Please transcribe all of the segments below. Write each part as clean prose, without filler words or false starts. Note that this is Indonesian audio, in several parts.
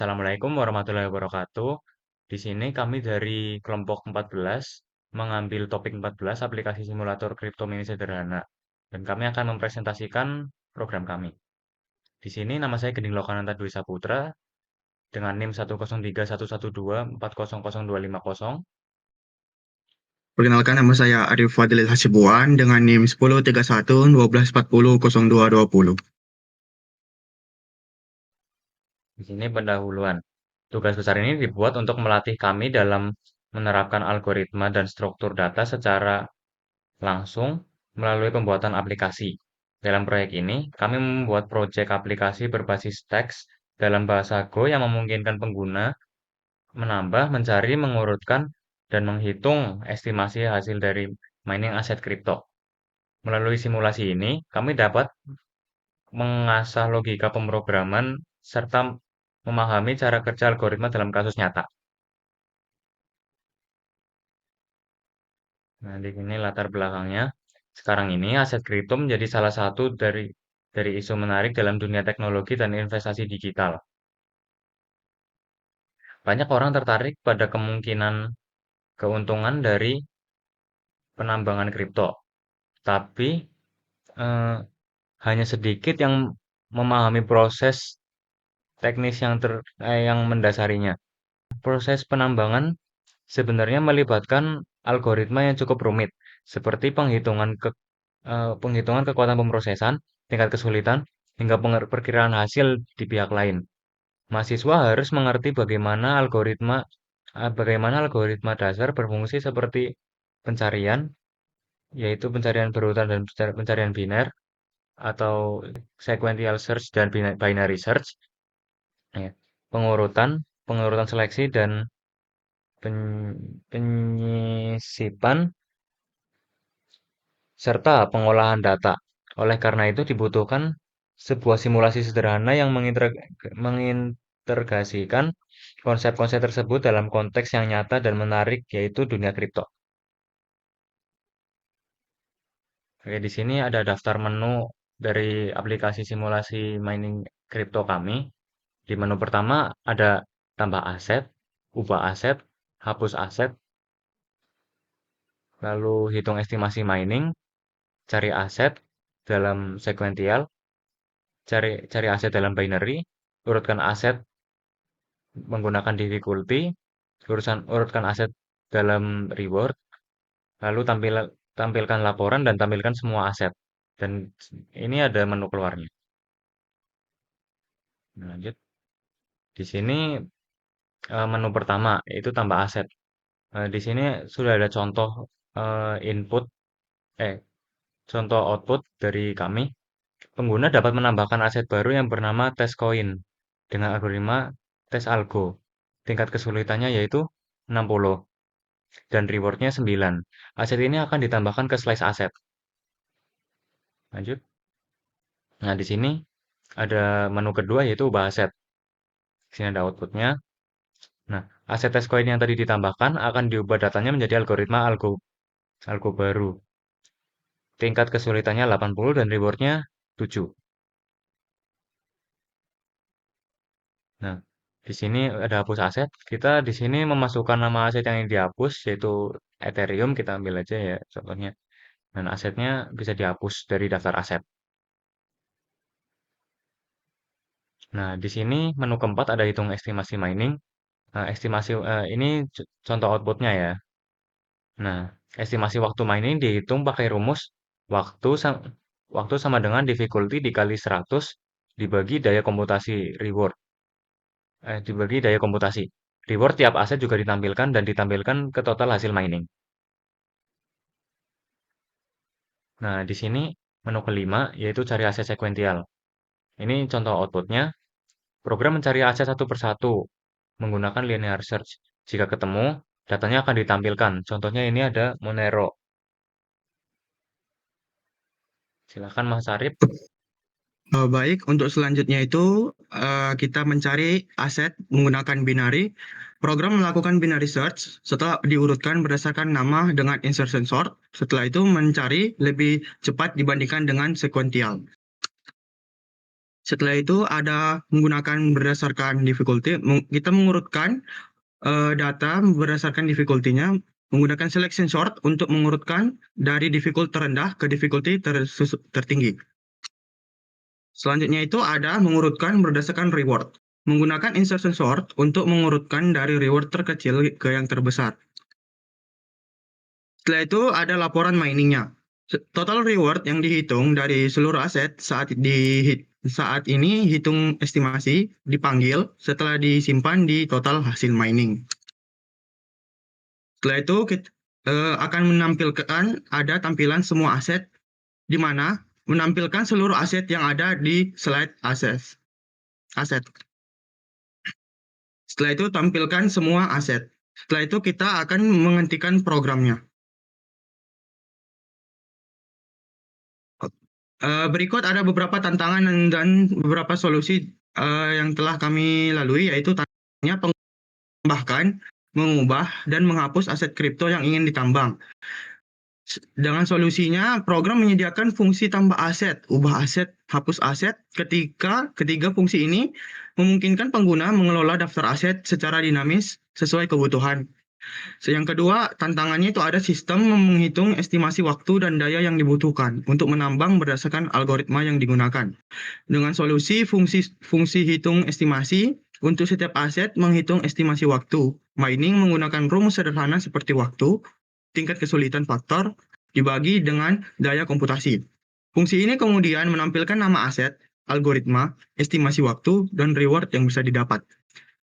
Assalamualaikum warahmatullahi wabarakatuh. Di sini kami dari kelompok 14 mengambil topik 14 aplikasi simulator kripto mini sederhana. Dan kami akan mempresentasikan program kami. Di sini nama saya Gending Lokananta Dwi Saputra dengan NIM 1031124000250. Perkenalkan, nama saya Arif Fadlil Hasibuan dengan NIM 1031 1240 0220. Di sini pendahuluan. Tugas besar ini dibuat untuk melatih kami dalam menerapkan algoritma dan struktur data secara langsung melalui pembuatan aplikasi. Dalam proyek ini, kami membuat proyek aplikasi berbasis teks dalam bahasa Go yang memungkinkan pengguna menambah, mencari, mengurutkan, dan menghitung estimasi hasil dari mining aset kripto. Melalui simulasi ini, kami dapat mengasah logika pemrograman serta memahami cara kerja algoritma dalam kasus nyata. Nah, di sini latar belakangnya. Sekarang ini aset kripto menjadi salah satu dari isu menarik dalam dunia teknologi dan investasi digital. Banyak orang tertarik pada kemungkinan keuntungan dari penambangan kripto, tapi eh, hanya sedikit yang memahami proses teknis yang mendasarinya. Proses penambangan sebenarnya melibatkan algoritma yang cukup rumit, seperti penghitungan kekuatan pemrosesan, tingkat kesulitan, hingga perkiraan hasil di pihak lain. Mahasiswa harus mengerti bagaimana algoritma dasar berfungsi seperti pencarian, yaitu pencarian berurutan dan pencarian biner, atau sequential search dan binary search, ya. Pengurutan, pengurutan seleksi dan penyisipan serta pengolahan data. Oleh karena itu dibutuhkan sebuah simulasi sederhana yang mengintegrasikan konsep-konsep tersebut dalam konteks yang nyata dan menarik, yaitu dunia kripto. Oke, di sini ada daftar menu dari aplikasi simulasi mining kripto kami. Di menu pertama ada tambah aset, ubah aset, hapus aset, lalu hitung estimasi mining, cari aset dalam sequential, cari aset dalam binary, urutkan aset menggunakan difficulty, urutkan aset dalam reward, lalu tampilkan laporan dan tampilkan semua aset. Dan ini ada menu keluarnya. Nah, lanjut. Di sini menu pertama yaitu tambah aset. Di sini sudah ada contoh input, eh, contoh output dari kami. Pengguna dapat menambahkan aset baru yang bernama test coin dengan algoritma tes algo. Tingkat kesulitannya yaitu 60 dan rewardnya 9. Aset ini akan ditambahkan ke slice aset. Lanjut. Nah, di sini ada menu kedua yaitu ubah aset. Di sini ada outputnya. Nah, aset test coin yang tadi ditambahkan akan diubah datanya menjadi algoritma algo baru. Tingkat kesulitannya 80 dan rewardnya 7. Nah, di sini ada hapus aset. Kita di sini memasukkan nama aset yang ingin dihapus, yaitu Ethereum. Kita ambil aja ya contohnya. Dan asetnya bisa dihapus dari daftar aset. Nah, di sini menu keempat ada hitung estimasi mining. Nah, ini contoh outputnya ya. Nah, estimasi waktu mining dihitung pakai rumus waktu sam- waktu sama dengan difficulty dikali 100 dibagi daya komputasi reward. Dibagi daya komputasi. Reward tiap aset juga ditampilkan dan ditampilkan ke total hasil mining. Nah, di sini menu kelima yaitu cari aset sekuensial. Ini contoh outputnya. Program mencari aset satu persatu menggunakan linear search. Jika ketemu, datanya akan ditampilkan. Contohnya ini ada Monero. Silakan Mas Arif. Baik, untuk selanjutnya itu kita mencari aset menggunakan binary. Program melakukan binary search setelah diurutkan berdasarkan nama dengan insertion sort. Setelah itu mencari lebih cepat dibandingkan dengan sequential. Setelah itu ada menggunakan berdasarkan difficulty, kita mengurutkan data berdasarkan difficulty-nya menggunakan selection sort untuk mengurutkan dari difficulty terendah ke difficulty tertinggi. Selanjutnya itu ada mengurutkan berdasarkan reward. Menggunakan insertion sort untuk mengurutkan dari reward terkecil ke yang terbesar. Setelah itu ada laporan miningnya. Total reward yang dihitung dari seluruh aset saat ini hitung estimasi dipanggil setelah disimpan di total hasil mining. Setelah itu kita akan menampilkan ada tampilan semua aset di mana menampilkan seluruh aset yang ada di slide aset. Setelah itu tampilkan semua aset. Setelah itu kita akan menghentikan programnya. Berikut ada beberapa tantangan dan beberapa solusi yang telah kami lalui, yaitu tantangannya menambahkan, mengubah, dan menghapus aset kripto yang ingin ditambang. Dengan solusinya, program menyediakan fungsi tambah aset, ubah aset, hapus aset. Ketiga fungsi ini memungkinkan pengguna mengelola daftar aset secara dinamis sesuai kebutuhan. Yang kedua, tantangannya itu ada sistem menghitung estimasi waktu dan daya yang dibutuhkan untuk menambang berdasarkan algoritma yang digunakan. Dengan solusi fungsi hitung estimasi, untuk setiap aset menghitung estimasi waktu. Mining menggunakan rumus sederhana seperti waktu, tingkat kesulitan faktor, dibagi dengan daya komputasi. Fungsi ini kemudian menampilkan nama aset, algoritma, estimasi waktu, dan reward yang bisa didapat.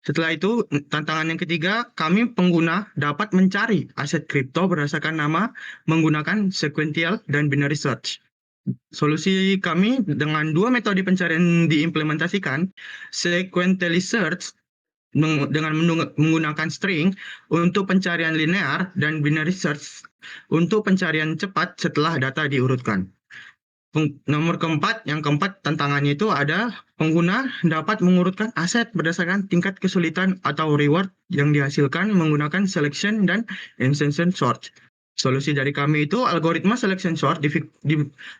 Setelah itu, tantangan yang ketiga, kami pengguna dapat mencari aset kripto berdasarkan nama menggunakan sequential dan binary search. Solusi kami dengan dua metode pencarian diimplementasikan, sequentially search dengan menggunakan string untuk pencarian linear dan binary search untuk pencarian cepat setelah data diurutkan. Yang keempat tantangannya itu ada pengguna dapat mengurutkan aset berdasarkan tingkat kesulitan atau reward yang dihasilkan menggunakan selection dan insertion sort. Solusi dari kami itu algoritma selection sort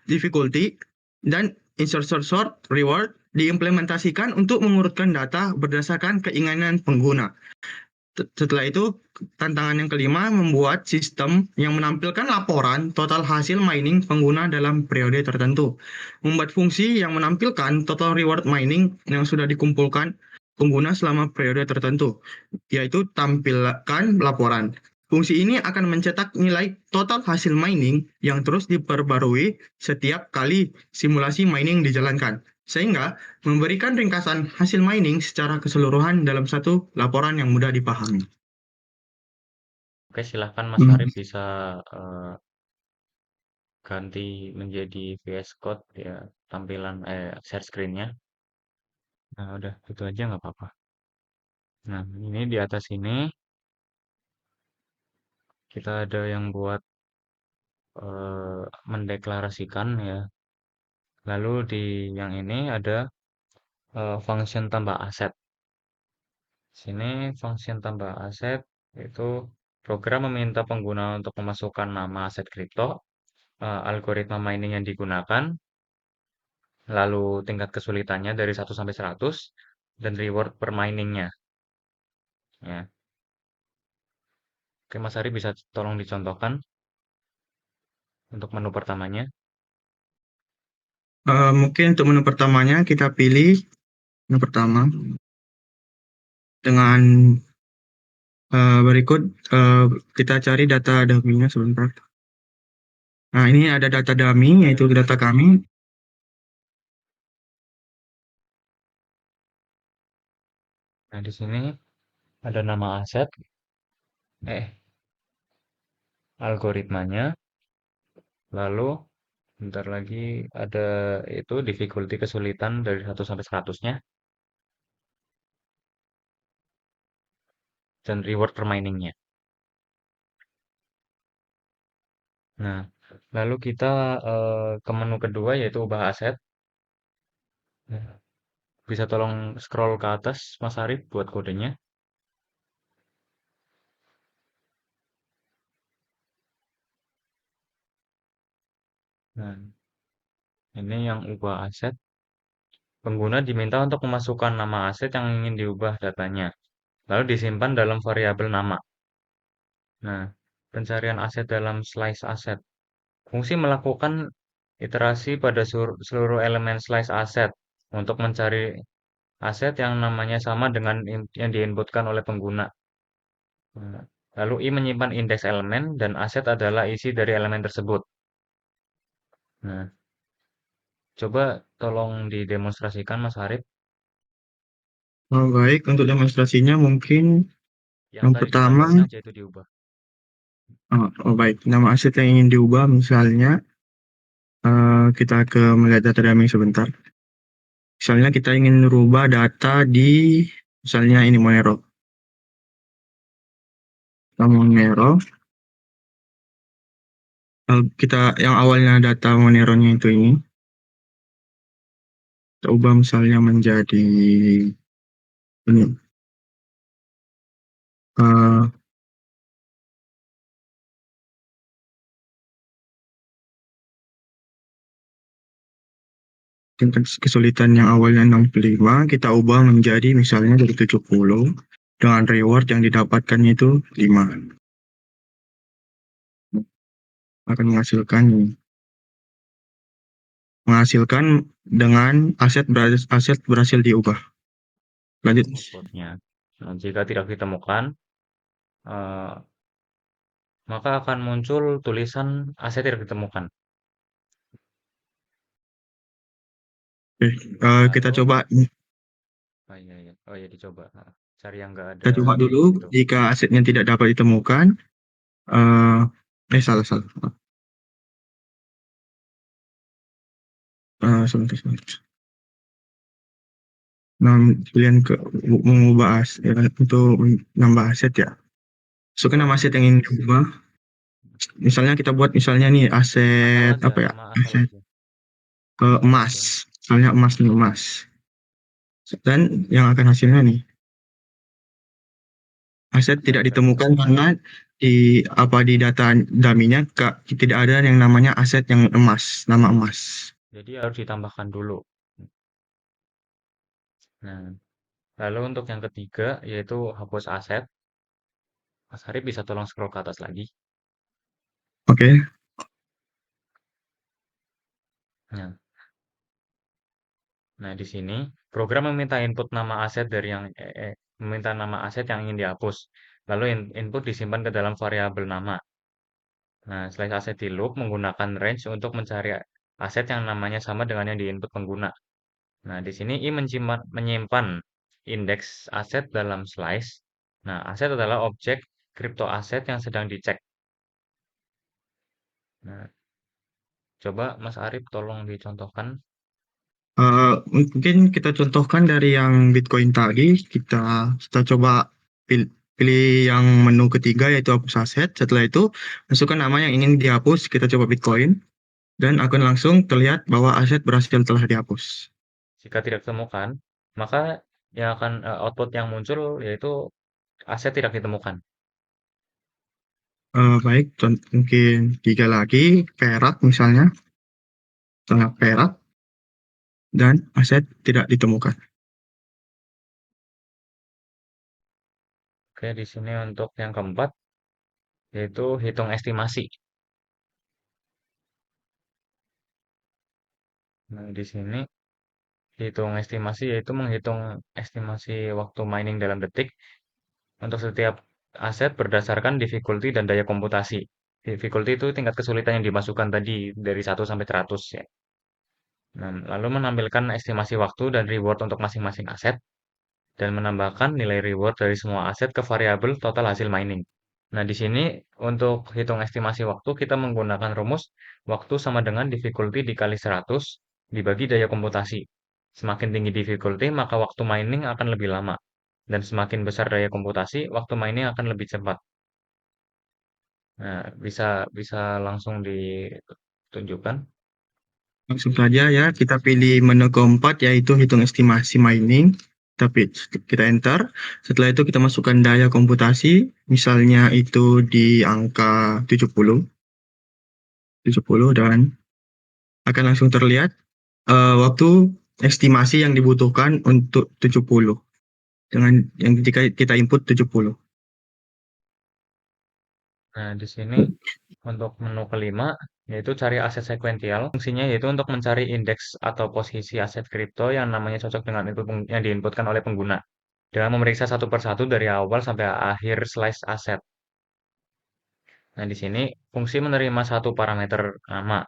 difficulty dan insertion sort reward diimplementasikan untuk mengurutkan data berdasarkan keinginan pengguna. Setelah itu, tantangan yang kelima membuat sistem yang menampilkan laporan total hasil mining pengguna dalam periode tertentu. Membuat fungsi yang menampilkan total reward mining yang sudah dikumpulkan pengguna selama periode tertentu, yaitu tampilkan laporan. Fungsi ini akan mencetak nilai total hasil mining yang terus diperbarui setiap kali simulasi mining dijalankan, sehingga memberikan ringkasan hasil mining secara keseluruhan dalam satu laporan yang mudah dipahami. Oke, silahkan Mas Hmm. Arif bisa eh, ganti menjadi VS Code ya tampilan share screen-nya. Nah, udah itu aja nggak apa-apa. Nah, ini di atas ini kita ada yang buat mendeklarasikan ya. Lalu di yang ini ada function tambah aset. Sini function tambah aset itu program meminta pengguna untuk memasukkan nama aset kripto, algoritma mining yang digunakan, lalu tingkat kesulitannya dari 1 sampai 100 dan reward per miningnya. Ya. Oke, Mas Ari bisa tolong dicontohkan untuk menu pertamanya. Mungkin untuk menu pertamanya kita pilih menu pertama dengan berikut uh, kita cari data dummy-nya sebentar. Nah, ini ada data dummy yaitu data kami. Nah, di sini ada nama aset, algoritmanya, lalu bentar lagi ada itu difficulty kesulitan dari 1 sampai 100-nya dan reward per miningnya. Nah, lalu kita ke menu kedua yaitu ubah aset. Nah, bisa tolong scroll ke atas Mas Arif buat kodenya. Nah, ini yang ubah aset. pengguna diminta untuk memasukkan nama aset yang ingin diubah datanya, lalu disimpan dalam variabel nama. Nah, pencarian aset dalam slice aset. Fungsi melakukan iterasi pada seluruh elemen slice aset untuk mencari aset yang namanya sama dengan yang diinputkan oleh pengguna. Nah, lalu I menyimpan indeks elemen dan aset adalah isi dari elemen tersebut. Nah, coba tolong didemonstrasikan Mas Harip Baik, untuk demonstrasinya mungkin yang yang tadi pertama, ditambahin aja itu diubah. baik, nama aset yang ingin diubah misalnya kita ke melihat data dummy sebentar. Misalnya kita ingin merubah data di misalnya ini Monero. Kita Monero, kita yang awalnya data Monero-nya itu ini, kita ubah misalnya menjadi ini. eh, Tingkat kesulitan yang awalnya 65 kita ubah menjadi misalnya dari 70 dengan reward yang didapatkannya itu 5. Akan menghasilkan dengan aset berhasil diubah. Lanjut. Outputnya. Nah, jika tidak ditemukan, eh, maka akan muncul tulisan aset tidak ditemukan. Oke, kita Lalu, coba oh iya, iya. Oh iya dicoba. Nah, cari yang nggak ada kita coba dulu itu. jika asetnya tidak dapat ditemukan. eh Salah salah. Sebentar. Nah, pilihan ke mengubah aset untuk menambah aset ya. So, kan Coba nama aset yang ubah. ingin diubah. Misalnya kita buat misalnya nih Asal aset aja, apa ya? nama asal Aset aja. emas. Oke. Misalnya emas nih emas. Dan yang akan hasilnya nih aset Aset tidak tidak ditemukan ditemukan. karena di data daminya tidak ada yang namanya aset yang emas, nama emas. Jadi harus ditambahkan dulu. Nah, lalu untuk yang ketiga yaitu hapus aset. Mas Harif bisa tolong scroll ke atas lagi. Oke. Nah, nah, di sini program meminta input nama aset dari yang meminta nama aset yang ingin dihapus. Lalu input disimpan ke dalam variabel nama. Nah, slice aset di loop menggunakan range untuk mencari aset yang namanya sama dengan yang diinput pengguna. Nah, di sini I menyimpan indeks aset dalam slice. Nah, aset adalah objek crypto aset yang sedang dicek. Nah, coba Mas Arif tolong dicontohkan. Mungkin kita contohkan dari yang Bitcoin tadi, kita coba pilih yang menu ketiga yaitu hapus aset. Setelah itu masukkan nama yang ingin dihapus, kita coba Bitcoin dan akan langsung terlihat bahwa aset berhasil telah dihapus. Jika tidak ditemukan, maka yang akan output yang muncul yaitu aset tidak ditemukan. Baik, mungkin tiga lagi, perak misalnya, misalnya perak dan aset tidak ditemukan. Oke, di sini untuk yang keempat yaitu hitung estimasi. Nah, di sini hitung estimasi yaitu menghitung estimasi waktu mining dalam detik untuk setiap aset berdasarkan difficulty dan daya komputasi. Difficulty itu tingkat kesulitan yang dimasukkan tadi dari 1 sampai 100 ya. Nah, lalu menampilkan estimasi waktu dan reward untuk masing-masing aset dan menambahkan nilai reward dari semua aset ke variabel total hasil mining. Nah, di sini untuk hitung estimasi waktu kita menggunakan rumus waktu sama dengan difficulty dikali 100 dibagi daya komputasi. Semakin tinggi difficulty, maka waktu mining akan lebih lama. Dan semakin besar daya komputasi, waktu mining akan lebih cepat. Nah, bisa bisa langsung ditunjukkan. Langsung saja ya, kita pilih menu keempat yaitu hitung estimasi mining. Tapi kita enter. Setelah itu kita masukkan daya komputasi, misalnya itu di angka 70 dan akan langsung terlihat waktu estimasi yang dibutuhkan untuk 70 dengan yang ketika kita input 70. Nah, di sini untuk menu kelima, yaitu cari aset sekuensial. Fungsinya yaitu untuk mencari indeks atau posisi aset kripto yang namanya cocok dengan itu yang diinputkan oleh pengguna. Dengan memeriksa satu persatu dari awal sampai akhir slice aset. Nah, di sini fungsi menerima satu parameter nama,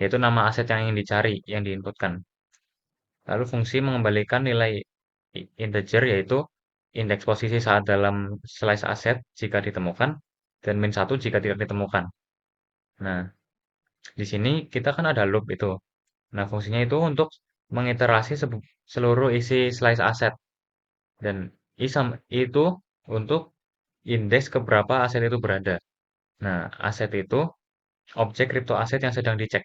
yaitu nama aset yang ingin dicari, yang diinputkan. Lalu fungsi mengembalikan nilai integer, yaitu indeks posisi saat dalam slice aset jika ditemukan, dan min 1 jika tidak ditemukan. Nah, di sini kita kan ada loop itu. Nah, fungsinya itu untuk mengiterasi seluruh isi slice aset. Dan itu untuk indeks keberapa aset itu berada. Nah, aset itu objek kripto aset yang sedang dicek.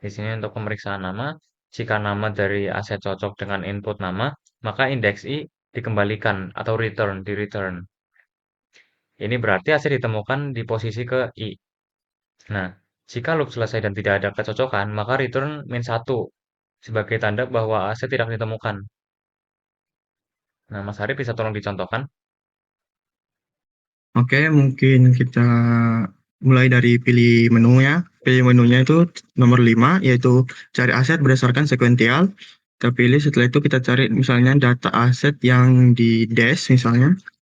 Di sini untuk pemeriksaan nama, jika nama dari aset cocok dengan input nama, maka indeks I dikembalikan atau di return. Ini berarti aset ditemukan di posisi ke I. Nah, jika loop selesai dan tidak ada kecocokan, maka return min 1 sebagai tanda bahwa aset tidak ditemukan. Nah, Mas Arif bisa tolong dicontohkan? Oke, mungkin kita mulai dari pilih menunya. Pilih menunya itu nomor 5, yaitu cari aset berdasarkan sekuensial. Kita pilih, setelah itu kita cari misalnya data aset yang di dash misalnya.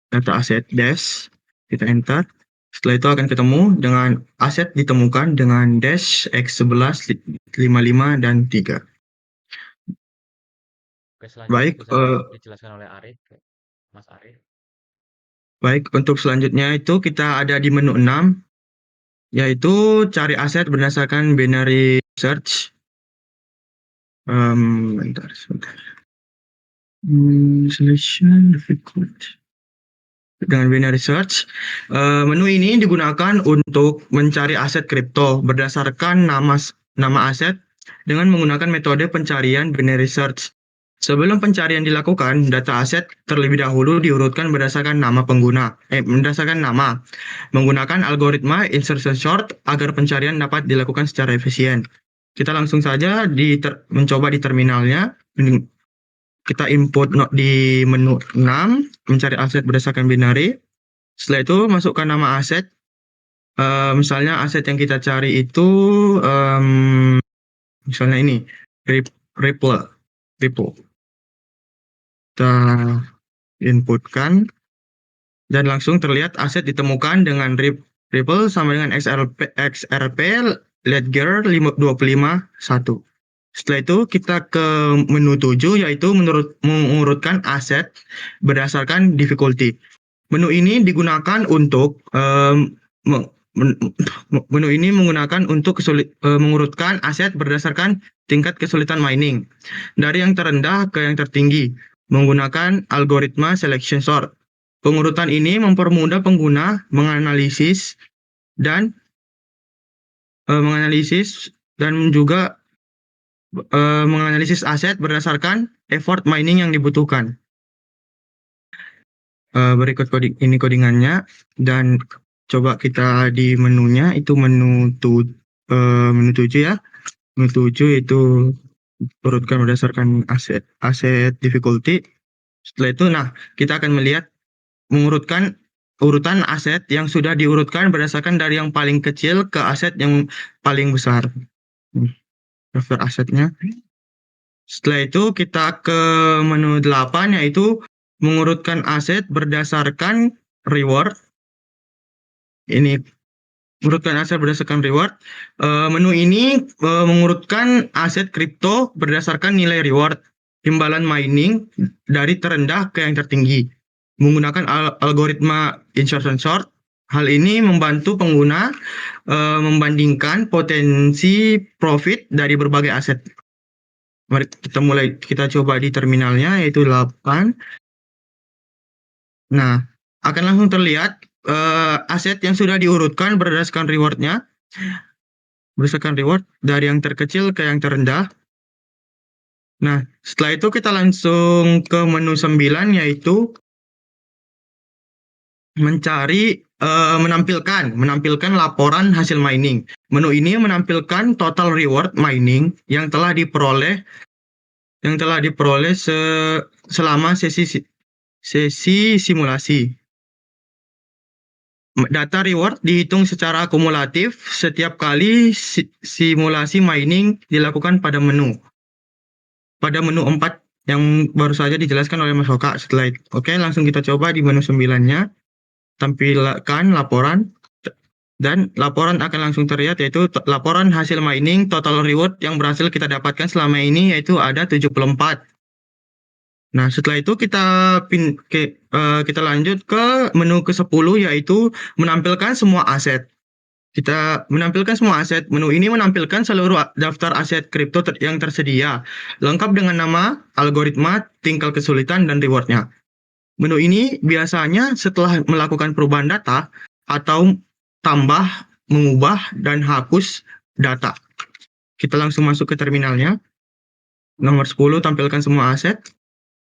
Data aset dash, kita enter. Setelah itu akan ketemu dengan aset ditemukan dengan dash X11, 55, dan 3. Oke, selanjutnya Baik, bisa dijelaskan oleh Arif, Mas Arif. baik, untuk selanjutnya itu kita ada di menu 6, yaitu cari aset berdasarkan binary search. Bentar, sebentar. Selection difficult. Dengan binary search, menu ini digunakan untuk mencari aset kripto berdasarkan nama aset dengan menggunakan metode pencarian binary search. Sebelum pencarian dilakukan, data aset terlebih dahulu diurutkan berdasarkan nama pengguna, berdasarkan nama, menggunakan algoritma insertion sort agar pencarian dapat dilakukan secara efisien. Kita langsung saja mencoba di terminalnya. Kita input di menu 6, mencari aset berdasarkan binary. Setelah itu masukkan nama aset. Misalnya aset yang kita cari itu misalnya ini Ripple. Ripple. Kita inputkan dan langsung terlihat aset ditemukan dengan Ripple sama dengan XRP Ledger 251. Setelah itu kita ke menu 7, yaitu mengurutkan aset berdasarkan difficulty. Menu ini digunakan untuk menu ini menggunakan untuk mengurutkan aset berdasarkan tingkat kesulitan mining dari yang terendah ke yang tertinggi menggunakan algoritma selection sort. Pengurutan ini mempermudah pengguna dan juga menganalisis aset berdasarkan effort mining yang dibutuhkan. Berikut ini codingannya, dan coba kita di menunya itu menu 7 ya. Menu 7 itu urutkan berdasarkan aset difficulty. Setelah itu, nah, kita akan melihat mengurutkan urutan aset yang sudah diurutkan berdasarkan dari yang paling kecil ke aset yang paling besar. Daftar asetnya. Setelah itu kita ke menu 8, yaitu mengurutkan aset berdasarkan reward. Ini mengurutkan aset berdasarkan reward. Menu ini mengurutkan aset kripto berdasarkan nilai reward imbalan mining dari terendah ke yang tertinggi menggunakan algoritma insertion sort. Hal ini membantu pengguna membandingkan potensi profit dari berbagai aset. Mari kita coba di terminalnya, yaitu 8. Nah, akan langsung terlihat aset yang sudah diurutkan berdasarkan reward dari yang terkecil ke yang terendah. Nah, setelah itu kita langsung ke menu 9, yaitu mencari menampilkan laporan hasil mining. Menu ini menampilkan total reward mining yang telah diperoleh selama sesi simulasi. Data reward dihitung secara kumulatif setiap kali simulasi mining dilakukan pada menu 4 yang baru saja dijelaskan oleh Mas Hoka setelah itu. Oke, langsung kita coba di menu 9-nya. Tampilkan laporan dan laporan akan langsung terlihat, yaitu laporan hasil mining total reward yang berhasil kita dapatkan selama ini, yaitu ada 74. Nah, setelah itu kita lanjut ke menu ke-10, yaitu menampilkan semua aset. Kita menampilkan semua aset. Menu ini menampilkan seluruh daftar aset kripto yang tersedia, lengkap dengan nama, algoritma, tingkat kesulitan, dan rewardnya. Menu ini biasanya setelah melakukan perubahan data atau tambah, mengubah, dan hapus data. Kita langsung masuk ke terminalnya. Nomor 10, tampilkan semua aset.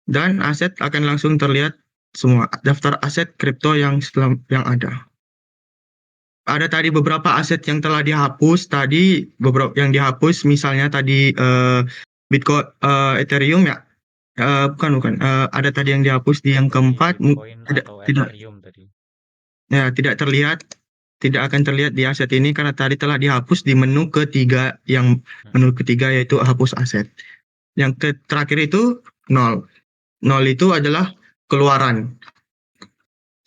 Dan aset akan langsung terlihat semua daftar aset kripto yang ada. Ada tadi beberapa aset yang telah dihapus tadi, beberapa yang dihapus misalnya tadi Bitcoin, Ethereum ya. Bukan. Ada tadi yang dihapus di yang Seperti keempat, Bitcoin tidak atau tidak Ethereum tadi. ya tidak akan terlihat di aset ini karena tadi telah dihapus di Hmm. menu ketiga, yaitu hapus aset. Yang terakhir itu nol. Nol itu adalah keluaran.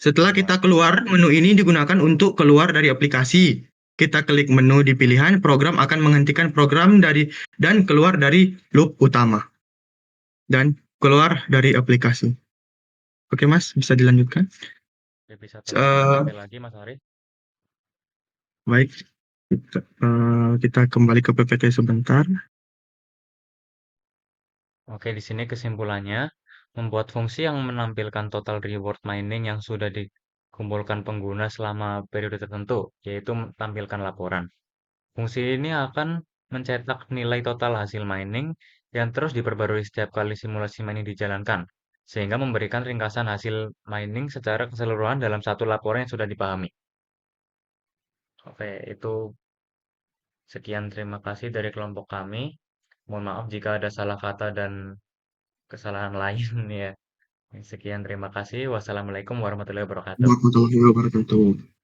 Setelah kita Keluar. keluar, menu ini digunakan untuk keluar dari aplikasi. Kita klik menu di pilihan, program akan menghentikan program dan keluar dari loop utama dan keluar dari aplikasi. Oke, Mas, bisa dilanjutkan. Oke, bisa tolong Eh, diambil lagi, Mas Arif? Baik, kita kembali ke PPT sebentar. Oke, di sini kesimpulannya, membuat fungsi yang menampilkan total reward mining yang sudah dikumpulkan pengguna selama periode tertentu, yaitu tampilkan laporan. Fungsi ini akan mencetak nilai total hasil mining yang terus diperbarui setiap kali simulasi mining dijalankan, sehingga memberikan ringkasan hasil mining secara keseluruhan dalam satu laporan yang sudah dipahami. Oke, itu sekian terima kasih dari kelompok kami. Mohon maaf jika ada salah kata dan kesalahan lain ya. Sekian terima kasih. Wassalamualaikum warahmatullahi wabarakatuh. Warahmatullahi wabarakatuh.